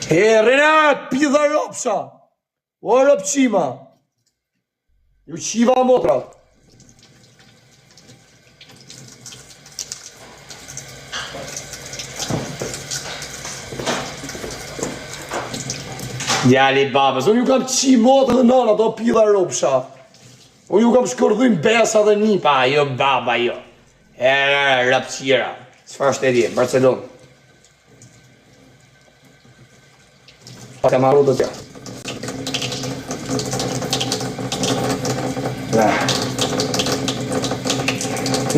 Renat, pidha ropsha. O ropqima. Ju qiva motrat. Djali babës, unë ju kam qi motë dhe nana, do pidha ropsha. Unë ju kam shkërdhujnë besa dhe nipa, jo baba, jo. Rapsira, s'far shtetje, Barcelona. Pa ka marru të tja.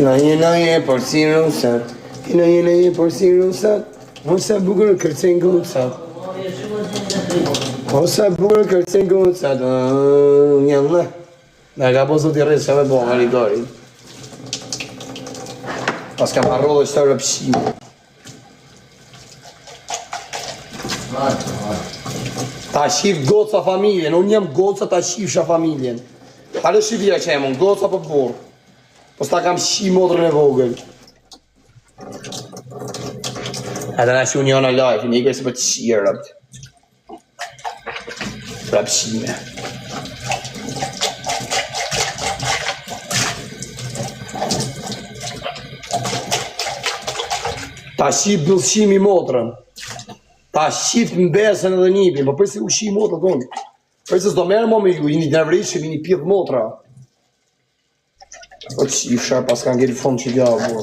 Na je, por si rusat. Na je, por si rusat. O sa bukur kërcen gucat. O sa bukur kërcen gucat. Njëllë. Nga ka po zot i rrës që me bo, nga rigori. Pas ka marro dhe qëta rëpshime. Ta shif goca familjen, unë jem goca ta shifsha familjen. Hale shifja që jem, unë goca për borë. Po s'ta kam shi modrën e vogël. Edhe na shi unë janë a life, një kërë se për të shirë rëpt. Rëpshime. Ta shif dëllshimi motrën. Ta shif në besën edhe njipin, po përse u shi motrë tonë. Përse s'do merë mo me ju, jini nervrishim, jini pjedh motra. O të shifësha, pas ka ngellë fond që gja, bo.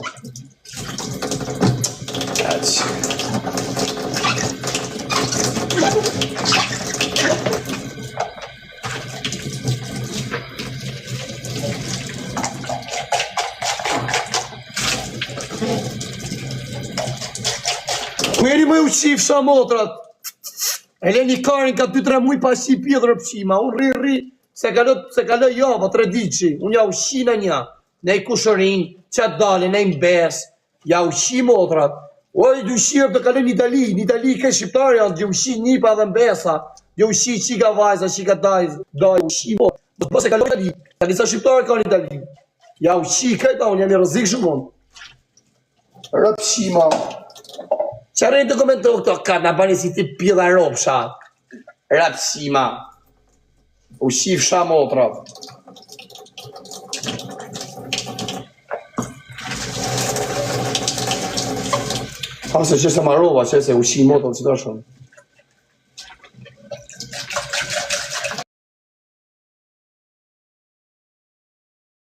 Kueri më u shifësha motrat. Eleni Karin ka 2-3 muj pa shi pjedhë rëpshima. Unë rri, se kalë java, 3 diqi. Unë ja u shi në një. Ne i kushërin, që dalin, ne i mbes. Ja u shi motrat. Oj, du shirë të kalë një Itali ke shqiptarë janë, du shi njipa dhe mbesa. Du shi qika vajza, qika dajz, u shi motrat. Do të bëse kalë Itali. Ka njësa shqiptarë ka një Itali. Ja u shi këta, unë jam i rëzik shumon. Rëpshima. Qarën të komentohë këto ka në bani si ti pjedha ropsha. Rapsima. U shifësha motra. Ase që se marova, që se u shi motra që të shumë.